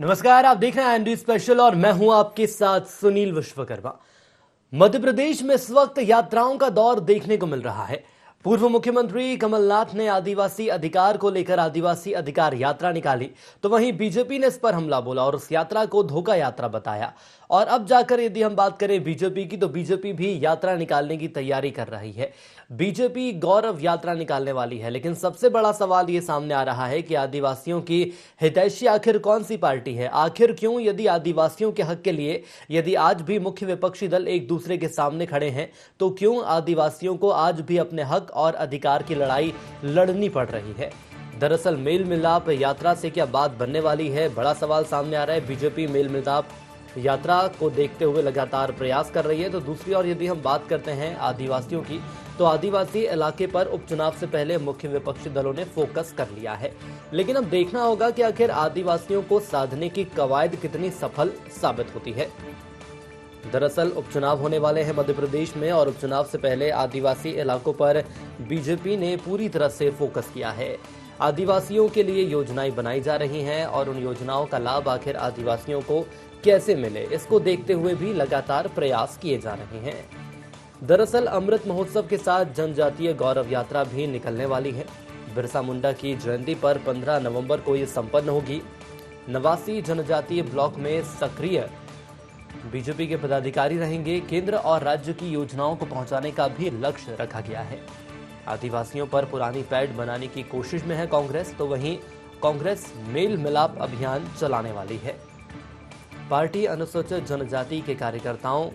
नमस्कार, आप देख रहे हैं एनडी स्पेशल और मैं हूं आपके साथ सुनील विश्वकर्मा। मध्य प्रदेश में इस वक्त यात्राओं का दौर देखने को मिल रहा है। पूर्व मुख्यमंत्री कमलनाथ ने आदिवासी अधिकार को लेकर आदिवासी अधिकार यात्रा निकाली, तो वहीं बीजेपी ने इस पर हमला बोला और उस यात्रा को धोखा यात्रा बताया। और अब जाकर यदि हम बात करें बीजेपी की, तो बीजेपी भी यात्रा निकालने की तैयारी कर रही है। बीजेपी गौरव यात्रा निकालने वाली है, लेकिन सबसे बड़ा सवाल ये सामने आ रहा है कि आदिवासियों की हितैषी आखिर कौन सी पार्टी है? आखिर क्यों? यदि आदिवासियों के हक के लिए यदि आज भी मुख्य विपक्षी दल एक दूसरे के सामने खड़े हैं, तो क्यों आदिवासियों को आज भी अपने हक और अधिकार की लड़ाई लड़नी पड़ रही है? दरअसल मेल मिलाप यात्रा से क्या बात बनने वाली है? बड़ा सवाल सामने आ रहा है। बीजेपी मेल मिलाप यात्रा को देखते हुए लगातार प्रयास कर रही है, तो दूसरी ओर यदि हम बात करते हैं आदिवासियों की, तो आदिवासी इलाके पर उपचुनाव से पहले मुख्य विपक्षी दलों ने फोकस कर लिया है। लेकिन अब देखना होगा कि आखिर आदिवासियों को साधने की कवायद कितनी सफल साबित होती है। दरअसल उपचुनाव होने वाले हैं मध्य प्रदेश में, और उपचुनाव से पहले आदिवासी इलाकों पर बीजेपी ने पूरी तरह से फोकस किया है। आदिवासियों के लिए योजनाएं बनाई जा रही हैं और उन योजनाओं का लाभ आखिर आदिवासियों को कैसे मिले, इसको देखते हुए भी लगातार प्रयास किए जा रहे हैं। दरअसल अमृत महोत्सव के साथ जनजातीय गौरव यात्रा भी निकलने वाली है। बिरसा मुंडा की जयंती पर 15 नवंबर को ये संपन्न होगी। नवासी जनजातीय ब्लॉक में सक्रिय बीजेपी के पदाधिकारी रहेंगे। केंद्र और राज्य की योजनाओं को पहुंचाने का भी लक्ष्य रखा गया है। आदिवासियों पर पुरानी पैठ बनाने की कोशिश में है कांग्रेस, तो वहीं कांग्रेस मेल मिलाप अभियान चलाने वाली है। पार्टी अनुसूचित जनजाति के कार्यकर्ताओं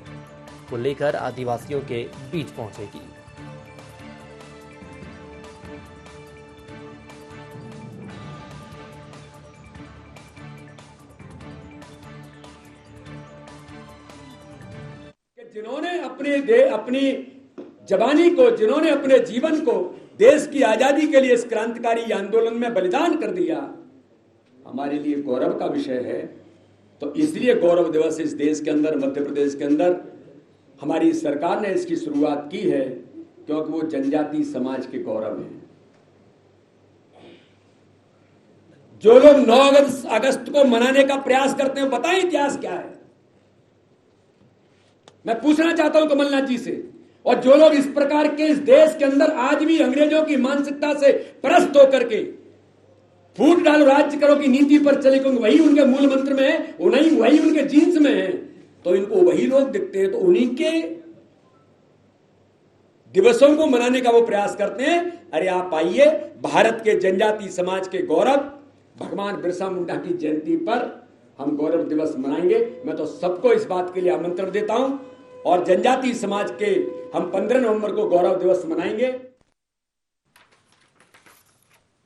को लेकर आदिवासियों के बीच पहुंचेगी। जिन्होंने अपनी जवानी को, जिन्होंने अपने जीवन को देश की आजादी के लिए इस क्रांतिकारी आंदोलन में बलिदान कर दिया, हमारे लिए गौरव का विषय है। तो इसलिए गौरव दिवस इस देश के अंदर, मध्य प्रदेश के अंदर हमारी सरकार ने इसकी शुरुआत की है, क्योंकि वो जनजाति समाज के गौरव हैं। जो लोग 9 अगस्त को मनाने का प्रयास करते हैं, बताएं इतिहास क्या है। मैं पूछना चाहता हूं कमलनाथ जी से। और जो लोग इस प्रकार के इस देश के अंदर आज भी अंग्रेजों की मानसिकता से परस्त होकर के फूट डालो राज्य करो की नीति पर चले, क्योंकि वही उनके मूल मंत्र में है, वही उनके जीन्स में है, तो इनको वही लोग दिखते हैं, तो उन्हीं के दिवसों को मनाने का वो प्रयास करते हैं। अरे आप आइए, भारत के जनजाति समाज के गौरव भगवान बिरसा मुंडा की जयंती पर हम गौरव दिवस मनाएंगे। मैं तो सबको इस बात के लिए आमंत्रण देता हूं, और जनजाति समाज के हम 15 नवंबर को गौरव दिवस मनाएंगे।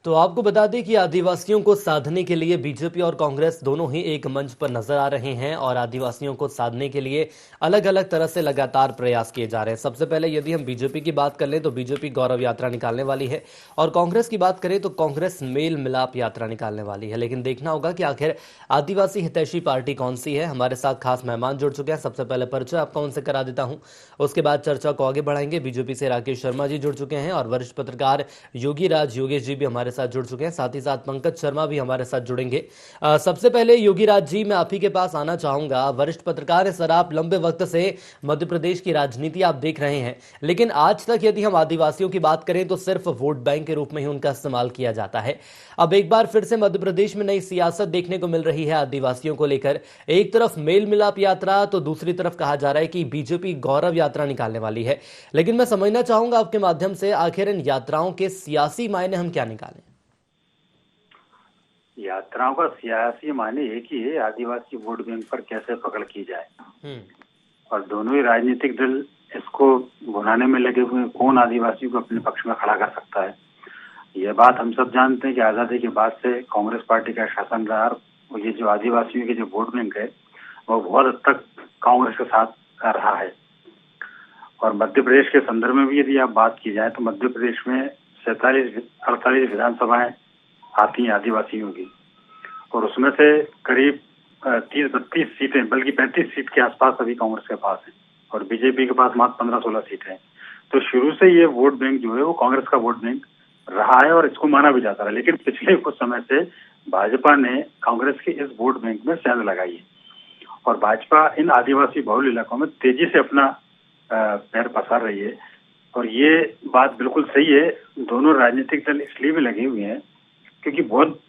तो आपको बता दें कि आदिवासियों को साधने के लिए बीजेपी और कांग्रेस दोनों ही एक मंच पर नजर आ रहे हैं और आदिवासियों को साधने के लिए अलग अलग तरह से लगातार प्रयास किए जा रहे हैं। सबसे पहले यदि हम बीजेपी की बात कर लें तो बीजेपी गौरव यात्रा निकालने वाली है, और कांग्रेस की बात करें तो कांग्रेस मेल मिलाप यात्रा निकालने वाली है। लेकिन देखना होगा कि आखिर आदिवासी हितैषी पार्टी कौन सी है। हमारे साथ खास मेहमान जुड़ चुके हैं। सबसे पहले परिचय आपका उनसे करा देता हूं, उसके बाद चर्चा को आगे बढ़ाएंगे। बीजेपी से राकेश शर्मा जी जुड़ चुके हैं और वरिष्ठ पत्रकार योगीराज योगेश जी भी हमारे साथ जुड़ चुके हैं। साथ ही साथ पंकज शर्मा भी हमारे साथ जुड़ेंगे। सबसे पहले योगीराज जी, मैं आप ही के पास आना चाहूंगा। वरिष्ठ पत्रकार हैं सर, आप लंबे वक्त से मध्य प्रदेश की राजनीति आप देख रहे हैं, लेकिन आज तक यदि हम आदिवासियों की बात करें तो सिर्फ वोट बैंक के रूप में ही उनका इस्तेमाल किया जाता है। अब एक बार फिर से मध्य प्रदेश में नई सियासत देखने को मिल रही है आदिवासियों को लेकर। एक तरफ मेल मिलाप यात्रा, तो दूसरी तरफ कहा जा रहा है कि बीजेपी गौरव यात्रा निकालने वाली है। लेकिन मैं समझना चाहूंगा आपके माध्यम से, आखिर इन यात्राओं के सियासी मायने हम क्या निकालें? यात्राओं का सियासी माने एक ही है, आदिवासी वोट बैंक पर कैसे पकड़ की जाए। और दोनों ही राजनीतिक दल इसको भुनाने में लगे हुए हैं, कौन आदिवासियों को अपने पक्ष में खड़ा कर सकता है। यह बात हम सब जानते हैं कि आजादी के बाद से कांग्रेस पार्टी का शासन रहा, और ये जो आदिवासियों के जो वोट बैंक है वो बहुत हद तक कांग्रेस के साथ रहा है। और मध्य प्रदेश के संदर्भ में भी यदि आप बात की जाए तो मध्य प्रदेश में 47-48 विधानसभाएं आती हैं आदिवासियों की, और उसमें से करीब 30-32 सीटें, बल्कि 35 सीट के आसपास अभी कांग्रेस के पास है, और बीजेपी के पास मात्र 15-16 सीटें हैं। तो शुरू से ये वोट बैंक जो है वो कांग्रेस का वोट बैंक रहा है और इसको माना भी जाता है। लेकिन पिछले कुछ समय से भाजपा ने कांग्रेस के इस वोट बैंक में सेंध लगाई है और भाजपा इन आदिवासी बहुल इलाकों में तेजी से अपना पैर पसार रही है। और ये बात बिल्कुल सही है, दोनों राजनीतिक दल इसलिए भी लगे हुए हैं क्योंकि बहुत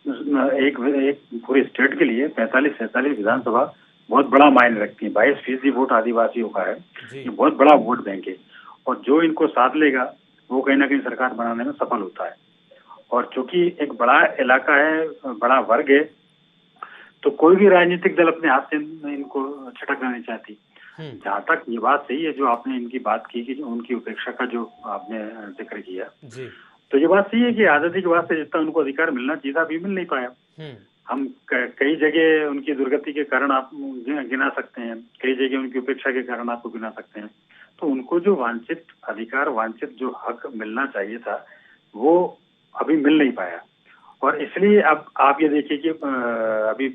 एक पूरे स्टेट के लिए 45-47 विधानसभा बहुत बड़ा मायने रखती है। 22% वोट आदिवासियों का है, ये बहुत बड़ा वोट बैंक है और जो इनको साथ लेगा वो कहीं ना कहीं सरकार बनाने में सफल होता है। और चूंकि एक बड़ा इलाका है, बड़ा वर्ग है, तो कोई भी राजनीतिक दल अपने हाथ से इनको छटकना नहीं चाहती। जहाँ तक ये बात सही है जो आपने इनकी बात की कि उनकी उपेक्षा का जो आपने जिक्र किया जी। तो ये बात सही है कि आजादी के बाद से जितना उनको अधिकार मिलना चाहिए था अभी मिल नहीं पाया। हम कई जगह उनकी दुर्गति के कारण आप गिना सकते हैं, कई जगह उनकी उपेक्षा के कारण आपको गिना सकते हैं। तो उनको जो वांछित अधिकार, वांछित जो हक मिलना चाहिए था वो अभी मिल नहीं पाया। और इसलिए अब आप ये देखिए कि अभी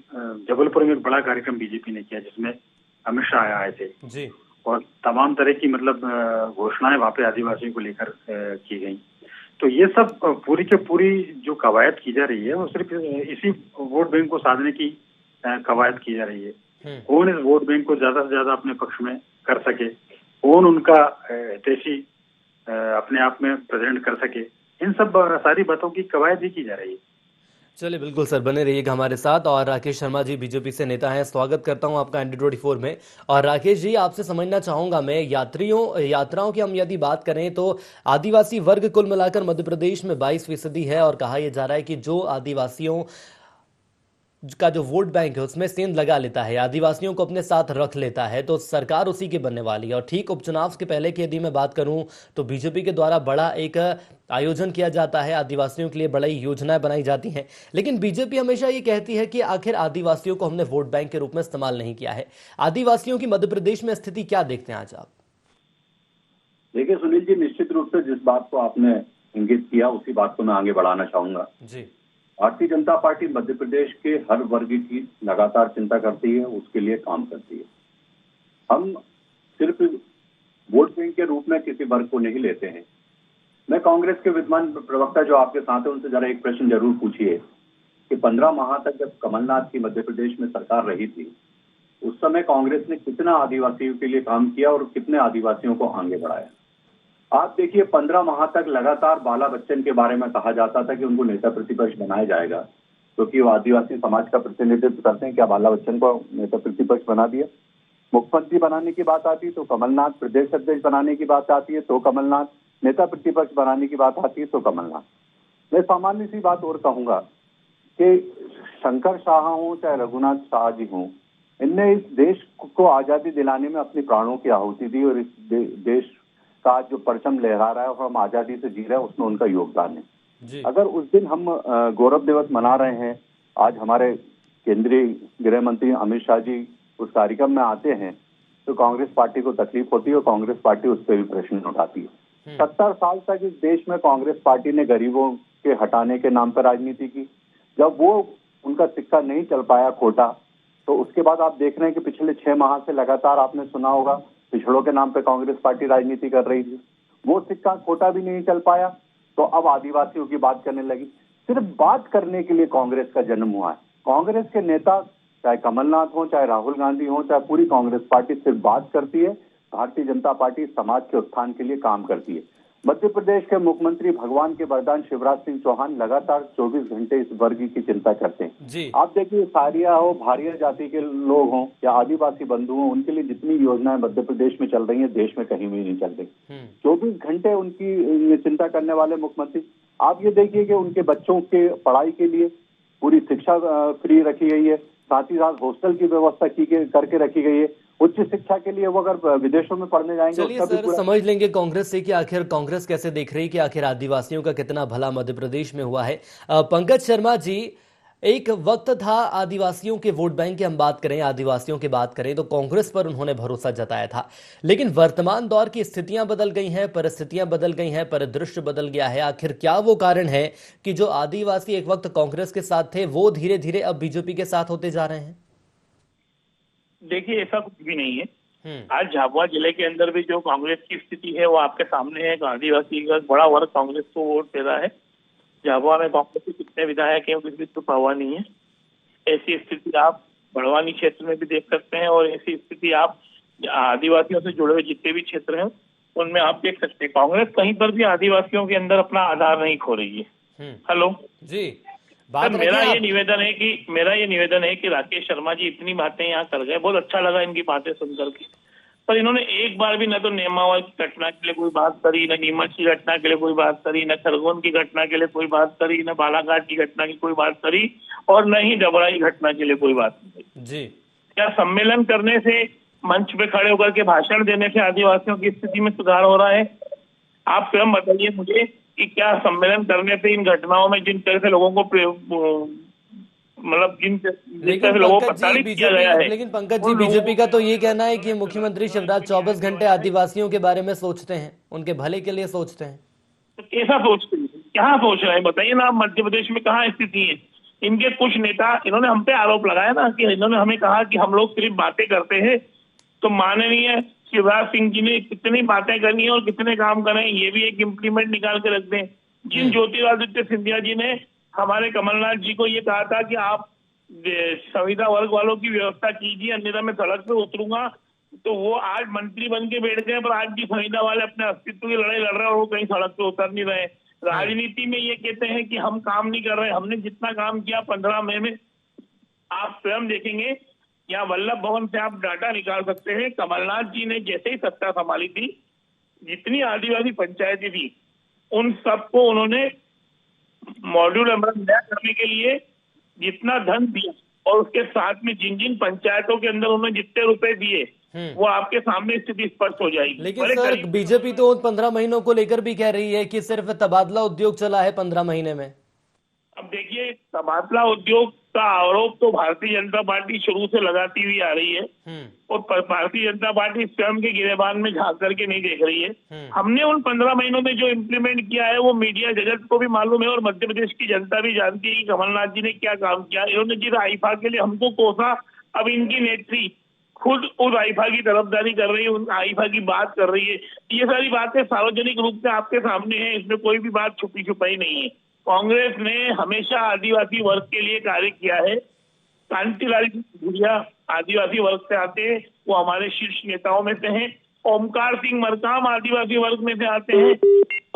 जबलपुर में एक बड़ा कार्यक्रम बीजेपी ने किया जिसमें अमित शाह आए थे जी। और तमाम तरह की मतलब घोषणाएं वहाँ पे आदिवासियों को लेकर की गई। तो ये सब पूरी के पूरी जो कवायद की जा रही है वो सिर्फ इसी वोट बैंक को साधने की कवायद की जा रही है। कौन इस वोट बैंक को ज्यादा से ज्यादा अपने पक्ष में कर सके, कौन उनका हितैषी अपने आप में प्रेजेंट कर सके, इन सब सारी बातों की कवायद ही की जा रही है। चलिए बिल्कुल सर, बने रहिएगा हमारे साथ। और राकेश शर्मा जी बीजेपी से नेता हैं, स्वागत करता हूं आपका ND24 में। और राकेश जी, आपसे समझना चाहूंगा मैं, यात्राओं की हम यदि बात करें तो आदिवासी वर्ग कुल मिलाकर मध्य प्रदेश में 22% है और कहा यह जा रहा है कि जो आदिवासियों का जो वोट बैंक है उसमें सेंध लगा लेता है, आदिवासियों को अपने साथ रख लेता है, तो सरकार उसी की बनने वाली है। और ठीक उपचुनाव के पहले की यदि मैं बात करूं तो बीजेपी के द्वारा बड़ा एक आयोजन किया जाता है, आदिवासियों के लिए बड़ी योजनाएं बनाई जाती हैं, लेकिन बीजेपी हमेशा ये कहती है कि आखिर आदिवासियों को हमने वोट बैंक के रूप में इस्तेमाल नहीं किया है। आदिवासियों की मध्य प्रदेश में स्थिति क्या देखते हैं आज आप? देखिए सुनील जी, निश्चित रूप से जिस बात को आपने इंगित किया उसी बात को मैं आगे बढ़ाना चाहूंगा जी। भारतीय जनता पार्टी मध्य प्रदेश के हर वर्ग की लगातार चिंता करती है, उसके लिए काम करती है। हम सिर्फ वोट बैंक के रूप में किसी वर्ग को नहीं लेते हैं। मैं कांग्रेस के विद्वान प्रवक्ता जो आपके साथ है उनसे जरा एक प्रश्न जरूर पूछिए कि 15 माह तक जब कमलनाथ की मध्य प्रदेश में सरकार रही थी उस समय कांग्रेस ने कितना आदिवासियों के लिए काम किया और कितने आदिवासियों को आगे बढ़ाया। आप देखिए 15 माह तक लगातार बाला बच्चन के बारे में कहा जाता था कि उनको नेता प्रतिपक्ष बनाया जाएगा क्योंकि वो आदिवासी समाज का प्रतिनिधित्व करते हैं। क्या बाला बच्चन को नेता प्रतिपक्ष बना दिया? मुख्यमंत्री बनाने की बात आती है तो कमलनाथ, प्रदेश अध्यक्ष बनाने की बात आती है तो कमलनाथ, नेता प्रतिपक्ष बनाने की बात आती है तो कमलनाथ। मैं सामान्य सी बात और कहूंगा कि शंकर शाह हो चाहे रघुनाथ शाह जी हो, इनने इस देश को आजादी दिलाने में अपने प्राणों की आहुति दी और इस देश का जो परचम लहरा रहा है और हम आजादी से जी रहे हैं उसमें उनका योगदान है। अगर उस दिन हम गौरव दिवस मना रहे हैं, आज हमारे केंद्रीय गृह मंत्री अमित शाह जी उस कार्यक्रम में आते हैं तो कांग्रेस पार्टी को तकलीफ होती है और कांग्रेस पार्टी उस पर भी प्रश्न उठाती है। 70 साल तक इस देश में कांग्रेस पार्टी ने गरीबों के हटाने के नाम पर राजनीति की। जब वो उनका सिक्का नहीं चल पाया खोटा, तो उसके बाद आप देख रहे हैं कि पिछले 6 माह से लगातार आपने सुना होगा पिछड़ों के नाम पे कांग्रेस पार्टी राजनीति कर रही थी। वो सिक्का खोटा भी नहीं चल पाया तो अब आदिवासियों की बात करने लगी। सिर्फ बात करने के लिए कांग्रेस का जन्म हुआ है। कांग्रेस के नेता चाहे कमलनाथ हो, चाहे राहुल गांधी हो, चाहे पूरी कांग्रेस पार्टी सिर्फ बात करती है। भारतीय जनता पार्टी समाज के उत्थान के लिए काम करती है। मध्य प्रदेश के मुख्यमंत्री भगवान के वरदान शिवराज सिंह चौहान लगातार 24 घंटे इस वर्ग की चिंता करते हैं। आप देखिए सारिया हो, भारिया जाति के लोग हों या आदिवासी बंधु हों, उनके लिए जितनी योजनाएं मध्य प्रदेश में चल रही हैं देश में कहीं भी नहीं चल रही। 24 घंटे उनकी चिंता करने वाले मुख्यमंत्री। आप ये देखिए कि उनके बच्चों के पढ़ाई के लिए पूरी शिक्षा फ्री रखी गई है, साथ ही साथ हॉस्टल की व्यवस्था करके रखी गई है। उच्च शिक्षा के लिए वो अगर विदेशों में पढ़ने जाएंगे। चलिए सर, समझ लेंगे कांग्रेस से कि आखिर कांग्रेस कैसे देख रही है कि आखिर आदिवासियों का कितना भला मध्य प्रदेश में हुआ है। पंकज शर्मा जी, एक वक्त था आदिवासियों के वोट बैंक की हम बात करें, आदिवासियों की बात करें तो कांग्रेस पर उन्होंने भरोसा जताया था, लेकिन वर्तमान दौर की स्थितियां बदल गई हैं, परिस्थितियां बदल गई हैं, परिदृश्य बदल गया है। आखिर क्या वो कारण है कि जो आदिवासी एक वक्त कांग्रेस के साथ थे वो धीरे धीरे अब बीजेपी के साथ होते जा रहे हैं? देखिए ऐसा कुछ भी नहीं है। आज झाबुआ जिले के अंदर भी जो कांग्रेस की स्थिति है वो आपके सामने है। आदिवासी का बड़ा वर्ग कांग्रेस को वोट दे रहा है झाबुआ में कांग्रेस के कितने विधायक हैं किसी को परवाह नहीं है। ऐसी स्थिति आप बड़वानी क्षेत्र में भी देख सकते हैं और ऐसी स्थिति आप आदिवासियों से जुड़े हुए जितने भी क्षेत्र हैं उनमें आप देख सकते हैं। कांग्रेस कहीं पर भी आदिवासियों के अंदर अपना आधार नहीं खो रही है। हेलो जी, सर, मेरा ये निवेदन है कि राकेश शर्मा जी इतनी बातें यहाँ कर गए, बहुत अच्छा लगा इनकी बातें सुनकर के, पर इन्होंने एक बार भी न तो नेमावल की घटना के लिए कोई बात करी, न नीमच की घटना के लिए कोई बात करी, न खरगोन की घटना के लिए कोई बात करी, न बालाघाट की घटना की कोई बात करी और न ही डबरा की घटना के लिए कोई बात करी जी। क्या सम्मेलन करने से, मंच पे खड़े होकर के भाषण देने से आदिवासियों की स्थिति में सुधार हो रहा है? आप स्वयं बताइए मुझे कि क्या सम्मेलन करने से इन घटनाओं में जिन तरह से लोगों को मतलब जिस तरह से लोगों को प्रताड़ित किया गया है। लेकिन पंकज जी, बीजेपी का तो ये कहना है कि मुख्यमंत्री शिवराज 24 घंटे आदिवासियों के बारे में सोचते हैं, उनके भले के लिए सोचते हैं। तो कैसा सोचते हैं, क्या सोच रहे हैं बताइए ना। मध्य प्रदेश में कहाँ स्थिति है? इनके कुछ नेता, इन्होंने हम पे आरोप लगाया ना कि इन्होंने हमें कहा कि हम लोग सिर्फ बातें करते हैं। तो माननीय शिवराज सिंह जी ने कितनी बातें करनी है और कितने काम करे ये भी एक इम्प्लीमेंट निकाल के रख दें। जिन ज्योतिरादित्य सिंधिया जी ने हमारे कमलनाथ जी को ये कहा था कि आप संविदा वर्ग वालों की व्यवस्था कीजिए अन्यथा मैं सड़क पे उतरूंगा, तो वो आज मंत्री बन के बैठ गए, पर आज भी संविदा वाले अपने अस्तित्व की लड़ाई लड़ रहे हैं और वो कहीं सड़क पे उतर नहीं रहे। राजनीति में ये कहते हैं कि हम काम नहीं कर रहे, हमने जितना काम किया 15 मई में आप स्वयं देखेंगे। यहाँ वल्लभ भवन से आप डाटा निकाल सकते हैं। कमलनाथ जी ने जैसे ही सत्ता संभाली थी, जितनी आदिवासी पंचायतें थी उन सबको उन्होंने मॉड्यूल नया करने के लिए जितना धन दिया और उसके साथ में जिन जिन पंचायतों के अंदर उन्होंने जितने रुपए दिए वो आपके सामने स्थिति स्पष्ट हो जाएगी। लेकिन सर, बीजेपी तो 15 महीनों को लेकर भी कह रही है कि सिर्फ तबादला उद्योग चला है 15 महीने में। अब देखिए, तबादला उद्योग का आरोप तो भारतीय जनता पार्टी शुरू से लगाती हुई आ रही है और भारतीय जनता पार्टी स्वयं के गिरेबान में झांक करके नहीं देख रही है। हमने उन 15 महीनों में जो इम्प्लीमेंट किया है वो मीडिया जगत को भी मालूम है और मध्य प्रदेश की जनता भी जानती है कि कमलनाथ जी ने क्या काम किया। इन्होंने जिस आईफा के लिए हमको कोसा, अब इनकी नेत्री खुद उस आईफा की तरफदारी कर रही है, उन आईफा की बात कर रही है। ये सारी बातें सार्वजनिक रूप से आपके सामने है, इसमें कोई भी बात छुपी छुपाई नहीं है। कांग्रेस ने हमेशा आदिवासी वर्ग के लिए कार्य किया है। कांतिलाल भूरिया आदिवासी वर्ग से आते हैं, वो हमारे शीर्ष नेताओं में से हैं। ओमकार सिंह मरकाम आदिवासी वर्ग में से आते हैं,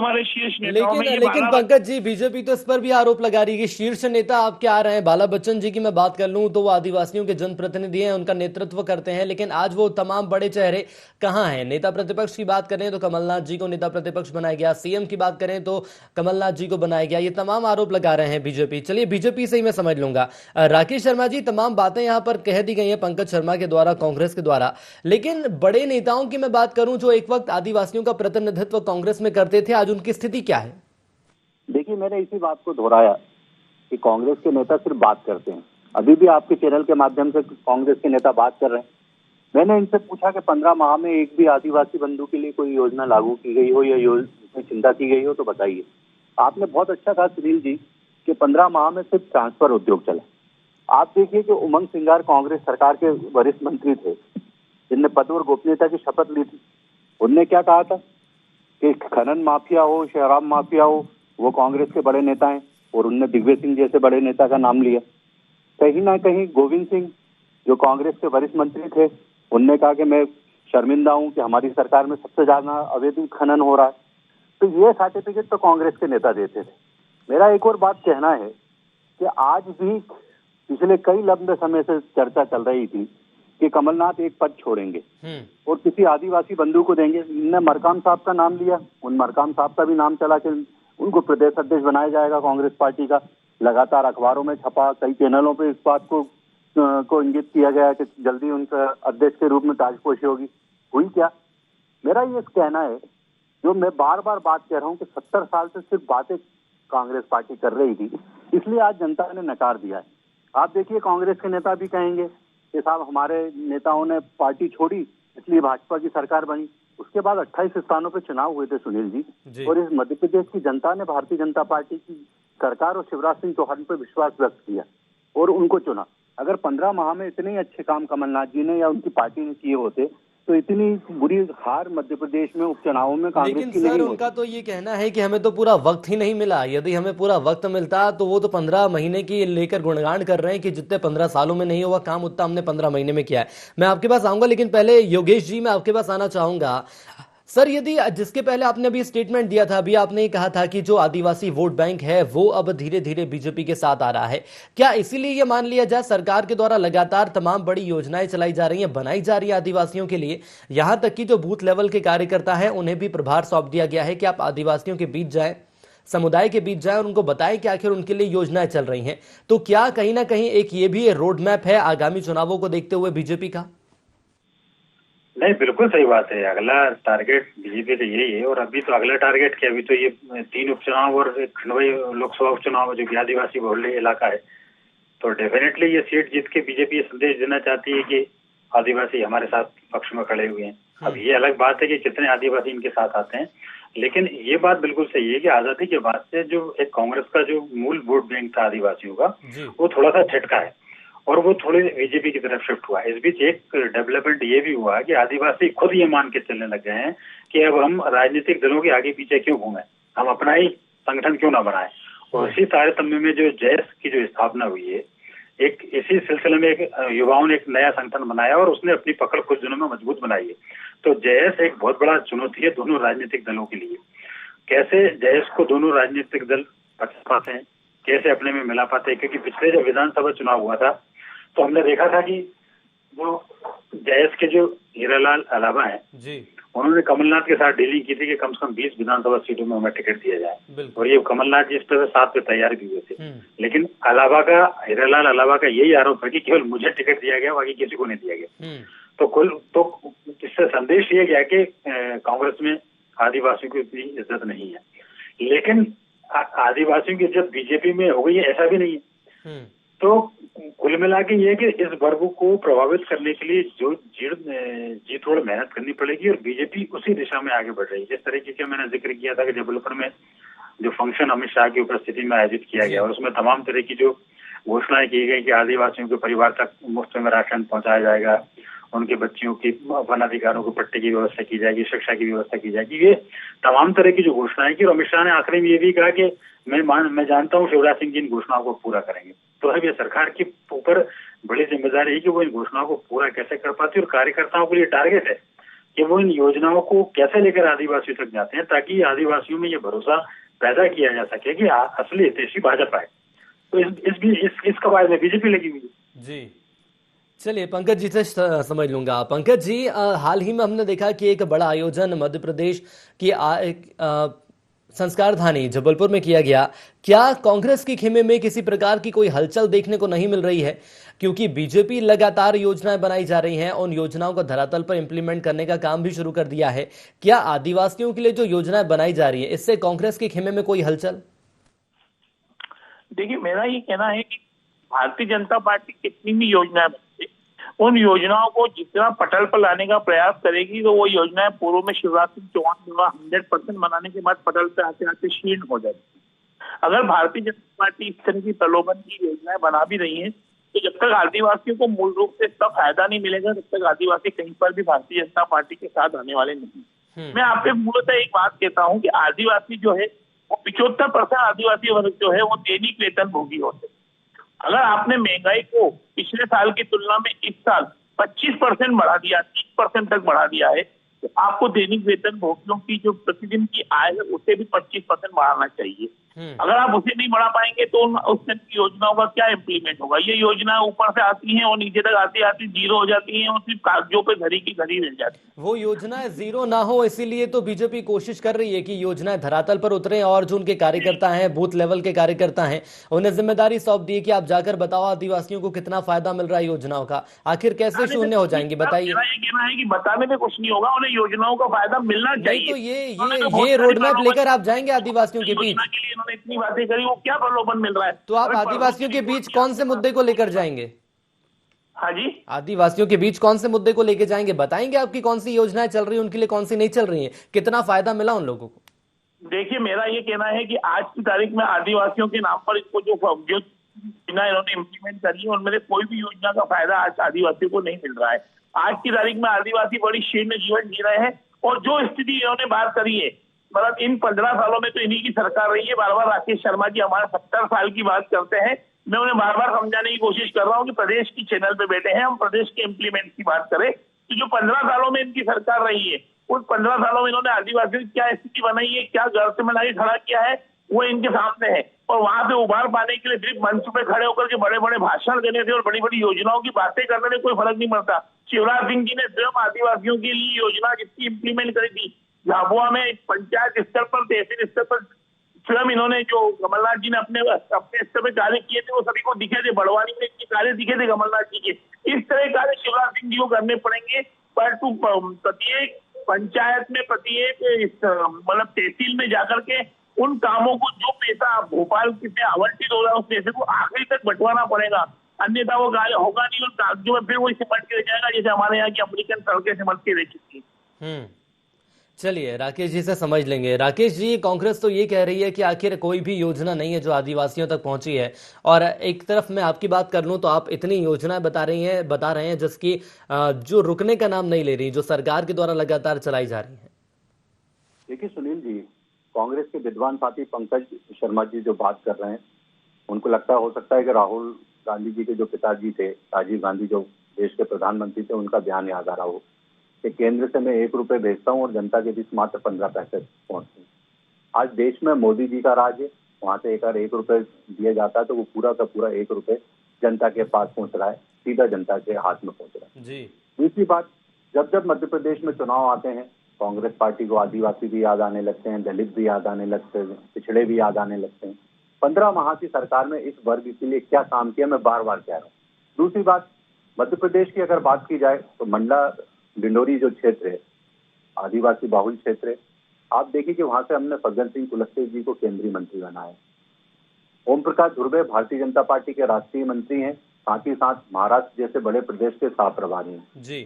हमारे शीर्ष नेताओं में। लेकिन पंकज जी, बीजेपी तो इस पर भी आरोप लगा रही है कि शीर्ष नेता आपके आ रहे हैं। बाला बच्चन जी की मैं बात कर लूं तो वो आदिवासियों के जनप्रतिनिधि हैं, उनका नेतृत्व करते हैं, लेकिन आज वो तमाम बड़े चेहरे कहां हैं? नेता प्रतिपक्ष की बात करें तो कमलनाथ जी को नेता प्रतिपक्ष बनाया गया, सीएम की बात करें तो कमलनाथ जी को बनाया गया। ये तमाम आरोप लगा रहे हैं बीजेपी। चलिए, बीजेपी से ही मैं समझ लूंगा। राकेश शर्मा जी, तमाम बातें यहाँ पर कह दी गई है पंकज शर्मा के द्वारा, कांग्रेस के द्वारा, लेकिन बड़े नेताओं की मैं बात करूं जो एक वक्त आदिवासियों का प्रतिनिधित्व कांग्रेस में करते थे, आज उनकी स्थिति क्या है? देखिए, मैंने इसी बात को दोहराया कि कांग्रेस के नेता सिर्फ बात करते हैं। अभी भी आपके चैनल के माध्यम से कांग्रेस के नेता बात कर रहे हैं। मैंने इनसे पूछा कि 15 माह में एक भी आदिवासी बंधु के लिए कोई योजना लागू की गई हो या योजना चिंता की गई हो तो बताइए। आपने बहुत अच्छा कहा सुनील जी कि 15 माह में सिर्फ ट्रांसफर उद्योग चला। आप देखिए कि उमंग सिंगार कांग्रेस सरकार के वरिष्ठ मंत्री थे जिनने पद और गोपनीयता की शपथ ली थी। उनने क्या कहा था कि खनन माफिया हो, शराब माफिया हो, वो कांग्रेस के बड़े नेता हैं और उनने दिग्विजय सिंह जैसे बड़े नेता का नाम लिया। कहीं ना कहीं गोविंद सिंह जो कांग्रेस के वरिष्ठ मंत्री थे, उनने कहा कि मैं शर्मिंदा हूं कि हमारी सरकार में सबसे ज्यादा अवैध खनन हो रहा है। तो ये सर्टिफिकेट तो कांग्रेस के नेता देते थे। मेरा एक और बात कहना है कि आज भी पिछले कई लंबे समय से चर्चा चल रही थी कि कमलनाथ एक पद छोड़ेंगे और किसी आदिवासी बंधु को देंगे। इनने मरकाम साहब का नाम लिया, उन मरकाम साहब का भी नाम चला कि उनको प्रदेश अध्यक्ष बनाया जाएगा कांग्रेस पार्टी का। लगातार अखबारों में छपा, कई चैनलों पे इस बात को इंगित किया गया कि जल्दी उनका अध्यक्ष के रूप में ताजपोशी होगी। हुई क्या? मेरा ये कहना है, जो मैं बार बार बात कह रहा हूँ कि 70 साल से सिर्फ बातें कांग्रेस पार्टी कर रही थी, इसलिए आज जनता ने नकार दिया है। आप देखिए, कांग्रेस के नेता भी कहेंगे कि साहब हमारे नेताओं ने पार्टी छोड़ी इसलिए भाजपा की सरकार बनी। उसके बाद 28 स्थानों पे चुनाव हुए थे सुनील जी, और इस मध्य प्रदेश की जनता ने भारतीय जनता पार्टी की सरकार और शिवराज सिंह चौहान पर विश्वास व्यक्त किया और उनको चुना। अगर 15 माह में इतने अच्छे काम कमलनाथ जी ने या उनकी पार्टी ने किए होते तो इतनी बुरी हार मध्य प्रदेश में उपचुनावों में कांग्रेस लेकिन की सर नहीं उनका होती। तो ये कहना है कि हमें तो पूरा वक्त ही नहीं मिला। यदि हमें पूरा वक्त मिलता तो वो तो 15 महीने की लेकर गुणगान कर रहे हैं कि जितने 15 सालों में नहीं हुआ काम उतना हमने 15 महीने में किया है। मैं आपके पास आऊंगा, लेकिन पहले योगेश जी मैं आपके पास आना चाहूंगा। सर यदि जिसके पहले आपने अभी स्टेटमेंट दिया था, अभी आपने ये कहा था कि जो आदिवासी वोट बैंक है वो अब धीरे धीरे बीजेपी के साथ आ रहा है, क्या इसीलिए ये मान लिया जाए सरकार के द्वारा लगातार तमाम बड़ी योजनाएं चलाई जा रही हैं, बनाई जा रही है आदिवासियों के लिए, यहां तक कि जो बूथ लेवल के कार्यकर्ता हैं उन्हें भी प्रभार सौंप दिया गया है कि आप आदिवासियों के बीच जाएं, समुदाय के बीच जाए और उनको बताएं कि आखिर उनके लिए योजनाएं चल रही हैं। तो क्या कहीं ना कहीं एक ये भी रोड मैप है आगामी चुनावों को देखते हुए बीजेपी का? नहीं, बिल्कुल सही बात है। अगला टारगेट बीजेपी का यही है। और अभी तो अगला टारगेट क्या, अभी तो ये 3 उपचुनाव और एक खंडवा लोकसभा उपचुनाव जो कि आदिवासी बहुल इलाका है, तो डेफिनेटली ये सीट जीत के बीजेपी ये संदेश देना चाहती है कि आदिवासी हमारे साथ पक्ष में खड़े हुए हैं। अब ये अलग बात है कि कितने आदिवासी इनके साथ आते हैं, लेकिन ये बात बिल्कुल सही है कि आजादी के बाद से जो एक कांग्रेस का जो मूल वोट बैंक था आदिवासियों का, वो थोड़ा सा झटका है और वो थोड़े बीजेपी की तरफ शिफ्ट हुआ। इस बीच एक डेवलपमेंट ये भी हुआ कि आदिवासी खुद ये मान के चलने लग गए हैं कि अब हम राजनीतिक दलों के आगे पीछे क्यों घूमें, हम अपना ही संगठन क्यों ना बनाएं। और इसी तारतम्य में जो जैस की जो स्थापना हुई है, एक इसी सिलसिले में एक युवाओं ने एक नया संगठन बनाया और उसने अपनी पकड़ कुछ दिनों में मजबूत बनाई है। तो जैस एक बहुत बड़ा चुनौती है दोनों राजनीतिक दलों के लिए। कैसे जैस को दोनों राजनीतिक दल पकड़ पाते हैं, कैसे अपने में मिला पाते हैं, क्योंकि पिछले जब विधानसभा चुनाव हुआ था तो हमने देखा था कि जो जैस के जो हीरालाल अलावा है जी, उन्होंने कमलनाथ के साथ डीलिंग की थी कि कम से कम 20 विधानसभा सीटों में हमें टिकट दिया जाए। और ये कमलनाथ जी इस पर साथ पे तैयार भी हुए थे। लेकिन हीरालाल अलावा का यही आरोप है कि केवल मुझे टिकट दिया गया, बाकी किसी को नहीं दिया गया। तो इससे संदेश ये गया कि कांग्रेस में आदिवासियों की इतनी इज्जत नहीं है। लेकिन आदिवासियों की इज्जत बीजेपी में हो गई है, ऐसा भी नहीं है। तो कुल मिला के ये कि इस वर्ग को प्रभावित करने के लिए जो जी थोड़ा मेहनत करनी पड़ेगी और बीजेपी उसी दिशा में आगे बढ़ रही है। जिस तरीके से मैंने जिक्र किया था कि जबलपुर में जो फंक्शन अमित शाह की उपस्थिति में आयोजित किया गया और उसमें तमाम तरह की जो घोषणाएं की गई कि आदिवासियों के परिवार तक मुफ्त में राशन पहुंचाया जाएगा, उनके बच्चियों की वन अधिकारों को पट्टे की व्यवस्था की जाएगी, शिक्षा की व्यवस्था की जाएगी, ये तमाम तरह की जो घोषणाएं की। और अमित शाह ने आखिरी में ये भी कहा कि मैं जानता हूँ शिवराज सिंह जी इन घोषणाओं को पूरा करेंगे। तो अब ये सरकार के ऊपर बड़ी जिम्मेदारी है कि वो इन घोषणाओं को पूरा कैसे कर पाती है और कार्यकर्ताओं के लिए टारगेट है कि वो इन योजनाओं को कैसे लेकर आदिवासियों तक जाते हैं, ताकि आदिवासियों में ये भरोसा पैदा किया जा सके कि असली हितैषी भाजपा है। तो इस कवायद में बीजेपी लगी हुई है। जी चलिए पंकज जी से समझ लूंगा। पंकज जी, हाल ही में हमने देखा कि एक बड़ा आयोजन मध्य प्रदेश की संस्कार धानी जबलपुर में किया गया। क्या कांग्रेस के खेमे में किसी प्रकार की कोई हलचल देखने को नहीं मिल रही है? क्योंकि बीजेपी लगातार योजनाएं बनाई जा रही हैं, उन योजनाओं को धरातल पर इंप्लीमेंट करने का काम भी शुरू कर दिया है। क्या आदिवासियों के लिए जो योजनाएं बनाई जा रही है इससे कांग्रेस के खेमे में कोई हलचल? देखिए, मेरा ये कहना है कि भारतीय जनता पार्टी कितनी भी योजनाएं बनती, उन योजनाओं को जितना पटल पर लाने का प्रयास करेगी तो वो योजनाएं पूर्व में शिवराज सिंह चौहान द्वारा 100% बनाने के बाद पटल पे आते आते क्षीण हो जाती है। अगर भारतीय जनता पार्टी इस तरह की प्रलोभन की योजनाएं बना भी रही है तो जब तक आदिवासियों को मूल रूप से इसका फायदा नहीं मिलेगा तब तक आदिवासी कहीं पर भी भारतीय जनता पार्टी के साथ आने वाले नहीं। मैं आप पे मूलतः एक बात कहता हूँ कि आदिवासी जो है वो 75% आदिवासी वर्ग जो है वो दैनिक वेतन भोगी होते। अगर आपने महंगाई को पिछले साल की तुलना में इस साल 25% बढ़ा दिया, 30% तक बढ़ा दिया है, तो आपको दैनिक वेतन भोगियों की जो प्रतिदिन की आय है उसे भी 25% बढ़ाना चाहिए। अगर आप उसे नहीं बढ़ा पाएंगे तो उस तरह की योजनाओं का क्या इम्प्लीमेंट होगा? ये योजना ऊपर से आती हैं और नीचे तक आती आती जीरो हो जाती हैं और सिर्फ कागजों पे घड़ी की घड़ी रह जाती है। वो योजनाएं जीरो ना हो इसीलिए तो बीजेपी कोशिश कर रही है कि योजनाएं धरातल पर उतरे और जो उनके कार्यकर्ता हैं, बूथ लेवल के कार्यकर्ता हैं, उन्हें जिम्मेदारी सौंप दी कि आप जाकर बताओ आदिवासियों को कितना फायदा मिल रहा है योजनाओं का। आखिर कैसे शून्य हो जाएंगे बताइए? कहना है कि बताने में कुछ नहीं होगा, उन्हें योजनाओं का फायदा मिलना चाहिए। तो ये रोड मैप लेकर आप जाएंगे आदिवासियों के बीच? इन्होंने इतनी बातें करी, वो क्या प्रलोभन मिल रहा है? तो आप आदिवासियों के बीच कौन से मुद्दे को लेकर जाएंगे? हाँ जी, आदिवासियों के बीच कौन से मुद्दे को लेकर जाएंगे? बताएंगे आपकी कौन सी योजनाएं चल रही है, उनके लिए कौन सी नहीं चल रही है, कितना फायदा मिला उन लोगों को? देखिए, मेरा ये कहना है कि आज की तारीख में आदिवासियों के नाम पर इसको जो योजना इन्होंने इम्प्लीमेंट करी है, उनमें से कोई भी योजना का फायदा आज आदिवासियों को नहीं मिल रहा है। आज की तारीख में आदिवासी बड़ी शीर्ण जीवन जी रहे हैं, और जो स्थिति इन्होंने बात करी है, मतलब इन 15 सालों में तो इन्हीं की सरकार रही है। बार बार राकेश शर्मा जी हमारे 70 साल की बात करते हैं, मैं उन्हें बार बार समझाने की कोशिश कर रहा हूँ कि प्रदेश की चैनल पे बैठे हैं, हम प्रदेश के इम्प्लीमेंट की बात करें तो जो 15 सालों में इनकी सरकार रही है, उन 15 सालों में इन्होंने आदिवासियों की क्या स्थिति बनाई है, क्या घर से मिलाई खड़ा किया है, वो इनके सामने है। और वहां से उबार पाने के लिए सिर्फ मंच पे खड़े होकर के बड़े बड़े भाषण देने से और बड़ी बड़ी योजनाओं की बातें करने में कोई फर्क नहीं पड़ता। शिवराज सिंह जी ने स्वयं आदिवासियों के लिए योजना जितनी इम्प्लीमेंट करी थी, झाबुआ में पंचायत स्तर पर, तहसील स्तर पर स्वयं इन्होंने, जो कमलनाथ जी ने अपने स्तर पर कार्य किए थे, वो सभी को दिखे थे। बड़वानी में इनके कार्य दिखे थे कमलनाथ जी के। इस तरह कार्य शिवराज सिंह जी को करने पड़ेंगे, पर प्रत्येक पंचायत में, प्रत्येक मतलब तहसील में जाकर के उन कामों को, जो पैसा भोपाल से आवंटित हो रहा है, उस पैसे को आखिरी तक बंटवाना पड़ेगा, अन्यथा वो कार्य होगा नहीं और कागजों में फिर वही सिमट के रह जाएगा, जैसे हमारे यहाँ की अमेरिकन सड़कें सिमट के रह चुकी है। चलिए राकेश जी से समझ लेंगे। राकेश जी, कांग्रेस तो ये कह रही है कि आखिर कोई भी योजना नहीं है जो आदिवासियों तक पहुंची है, और एक तरफ मैं आपकी बात कर लूं तो आप इतनी योजनाएं बता रहे हैं जिसकी जो रुकने का नाम नहीं ले रही, जो सरकार के द्वारा लगातार चलाई जा रही है। देखिए सुनील जी, कांग्रेस के विद्वान साथी पंकज शर्मा जी जो बात कर रहे हैं, उनको हो सकता है कि राहुल गांधी जी के जो पिताजी थे, राजीव गांधी, जो देश के प्रधानमंत्री थे, उनका ध्यान याद आ रहा हो कि केंद्र से मैं 1 रुपए भेजता हूँ और जनता के बीच मात्र 15 पैसे पहुंचते हैं। आज देश में मोदी जी का राज है, वहां से अगर 1 रुपए दिया जाता है तो वो पूरा का पूरा 1 रुपए जनता के पास पहुंच रहा है, सीधा जनता के हाथ में पहुंच रहा है जी। दूसरी बात, जब जब मध्य प्रदेश में चुनाव आते हैं, कांग्रेस पार्टी को आदिवासी भी याद आने लगते हैं, दलित भी याद आने लगते हैं, पिछड़े भी याद आने लगते हैं। 15 माह की सरकार में इस वर्ग के लिए क्या काम किया, मैं बार बार कह रहा हूँ। दूसरी बात, मध्य प्रदेश की अगर बात की जाए तो मंडला डिंडोरी जो क्षेत्र है, आदिवासी बाहुल क्षेत्र है। आप देखिए कि वहां से हमने फग्गन सिंह कुलस्ते जी को केंद्रीय मंत्री बनाया। ओम प्रकाश धुर्वे भारतीय जनता पार्टी के राष्ट्रीय मंत्री हैं, साथ ही साथ महाराष्ट्र जैसे बड़े प्रदेश के सह प्रभारी हैं जी।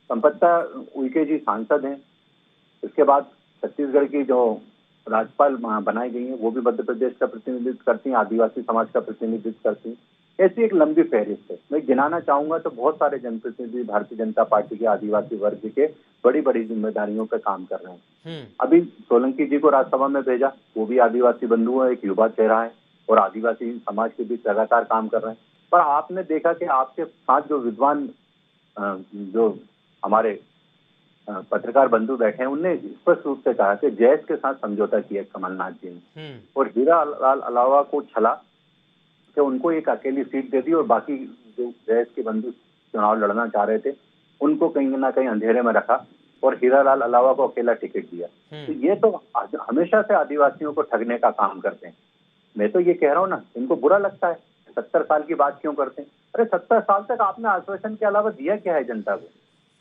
संपत्ता उइके जी सांसद हैं। इसके बाद छत्तीसगढ़ की जो राज्यपाल बनाई गई है, वो भी मध्य प्रदेश का प्रतिनिधित्व करती हैं, आदिवासी समाज का प्रतिनिधित्व करती हैं। ऐसी एक लंबी फहरिस्त है। मैं गिनाना चाहूंगा तो बहुत सारे जनप्रतिनिधि भारतीय जनता पार्टी के आदिवासी वर्ग के बड़ी बड़ी जिम्मेदारियों पर काम कर रहे हैं। अभी सोलंकी जी को राज्यसभा में भेजा, वो भी आदिवासी बंधु है, एक युवा चेहरा है और आदिवासी समाज के बीच लगातार काम कर रहे हैं। पर आपने देखा कि आपके साथ जो विद्वान जो हमारे पत्रकार बंधु बैठे हैं, उनने स्पष्ट रूप से कहा कि जैस के साथ समझौता किया कमलनाथ जी ने, और हीरा लाल अलावा को छला कि उनको एक अकेली सीट दे दी और बाकी जो जैस के बंधु चुनाव लड़ना चाह रहे थे उनको कहीं ना कहीं अंधेरे में रखा और हीरा लाल अलावा को अकेला टिकट दिया। तो ये तो हमेशा से आदिवासियों को ठगने का काम करते हैं। मैं तो ये कह रहा हूँ ना, इनको बुरा लगता है, 70 साल की बात क्यों करते हैं? अरे 70 साल तक आपने आश्वासन के अलावा दिया क्या है जनता को?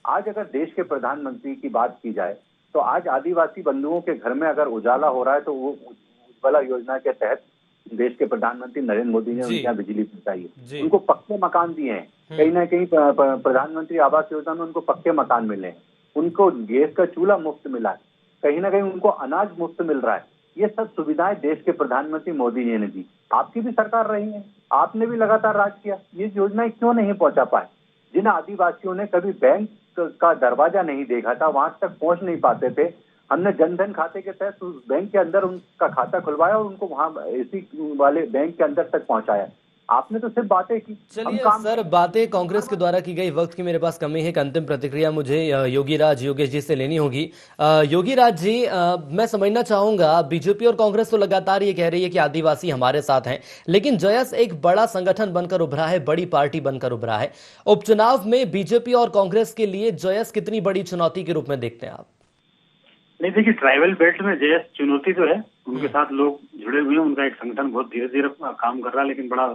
आज अगर देश के प्रधानमंत्री की बात की जाए तो आज आदिवासी बंधुओं के घर में अगर उजाला हो रहा है तो वो उज्ज्वला योजना के तहत देश के प्रधानमंत्री नरेंद्र मोदी ने उनके यहाँ बिजली पहुंचाई है, उनको पक्के मकान दिए हैं। कहीं ना कहीं प्रधानमंत्री आवास योजना में उनको पक्के मकान मिले हैं, उनको गैस का चूल्हा मुफ्त मिला है, कहीं ना कहीं उनको अनाज मुफ्त मिल रहा है। ये सब सुविधाएं देश के प्रधानमंत्री मोदी जी ने दी। आपकी भी सरकार रही है, आपने भी लगातार राज किया, ये योजनाएं क्यों नहीं पहुंचा पाए? जिन आदिवासियों ने कभी बैंक का दरवाजा नहीं देखा था, वहां तक पहुंच नहीं पाते थे, हमने जनधन खाते के तहत उस बैंक के अंदर उनका खाता खुलवाया और उनको वहां इसी वाले बैंक के अंदर तक पहुंचाया। आपने तो सिर्फ बातें की। चलिए सर, बातें कांग्रेस के द्वारा की गई, वक्त की मेरे पास कमी है। एक अंतिम प्रतिक्रिया मुझे योगेश जी से लेनी होगी। योगीराज जी, मैं समझना चाहूंगा, बीजेपी और कांग्रेस तो लगातार ये कह रही है कि आदिवासी हमारे साथ हैं, लेकिन जयस एक बड़ा संगठन बनकर उभरा है, बड़ी पार्टी बनकर उभरा है। उपचुनाव में बीजेपी और कांग्रेस के लिए जयस कितनी बड़ी चुनौती के रूप में देखते हैं आप? नहीं, देखिए, ट्राइबल बेल्ट में जयस चुनौती तो है, उनके साथ लोग जुड़े हुए हैं, उनका एक संगठन बहुत धीरे धीरे काम कर रहा है, लेकिन बड़ा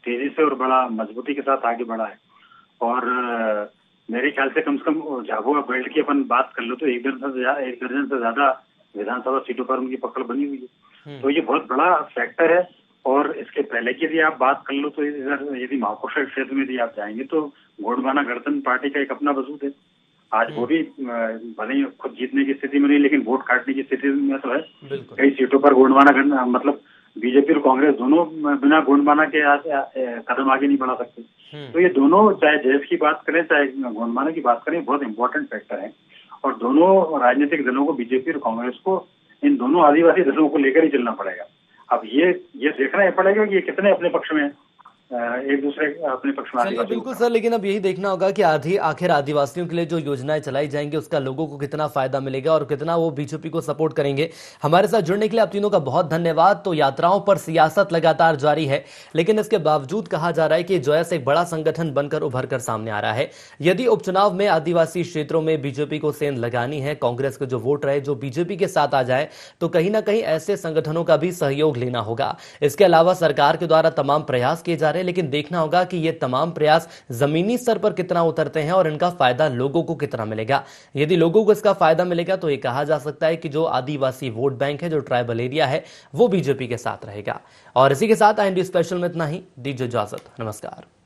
तेजी से और बड़ा मजबूती के साथ आगे बढ़ा है। और मेरे ख्याल से कम झाबुआ बेल्ट की अपन बात कर लो तो एक दर्जन से ज्यादा विधानसभा सीटों पर उनकी पकड़ बनी हुई है। तो ये बहुत बड़ा फैक्टर है। और इसके पहले की यदि आप बात कर लो तो इधर यदि महाकोशल क्षेत्र में यदि आप जाएंगे तो गोंडवाना गणतंत्र पार्टी का एक अपना वजूद है। आज वो भी भले ही खुद जीतने की स्थिति में नहीं, लेकिन वोट काटने की स्थिति में तो है। कई सीटों पर गोंडवाना मतलब बीजेपी और कांग्रेस दोनों बिना गोंडमाना के कदम आगे नहीं बढ़ा सकते। तो ये दोनों, चाहे देश की बात करें चाहे गोंडमाना की बात करें, बहुत इंपॉर्टेंट फैक्टर है। और दोनों राजनीतिक दलों को, बीजेपी और कांग्रेस को, इन दोनों आदिवासी दलों को लेकर ही चलना पड़ेगा। अब ये देखना ही पड़ेगा कि ये कितने अपने पक्ष में एक दूसरे अपने पक्ष में। चलिए बिल्कुल सर, लेकिन अब यही देखना होगा कि आखिर आदिवासियों के लिए जो योजनाएं चलाई जाएंगी उसका लोगों को कितना फायदा मिलेगा और कितना वो बीजेपी को सपोर्ट करेंगे। हमारे साथ जुड़ने के लिए आप तीनों का बहुत धन्यवाद। तो यात्राओं पर सियासत लगातार जारी है, लेकिन इसके बावजूद कहा जा रहा है कि जॉयस एक बड़ा संगठन बनकर उभर कर सामने आ रहा है। यदि उपचुनाव में आदिवासी क्षेत्रों में बीजेपी को सेंध लगानी है, कांग्रेस के जो वोट रहे जो बीजेपी के साथ आ जाए, तो कहीं ना कहीं ऐसे संगठनों का भी सहयोग लेना होगा। इसके अलावा सरकार के द्वारा तमाम प्रयास किए जा रहे हैं, लेकिन देखना होगा कि ये तमाम प्रयास जमीनी स्तर पर कितना उतरते हैं और इनका फायदा लोगों को कितना मिलेगा। यदि लोगों को इसका फायदा मिलेगा तो ये कहा जा सकता है कि जो आदिवासी वोट बैंक है, जो ट्राइबल एरिया है, वो बीजेपी के साथ रहेगा। और इसी के साथ IND स्पेशल में इतना ही। दीजिए इजाजत, नमस्कार।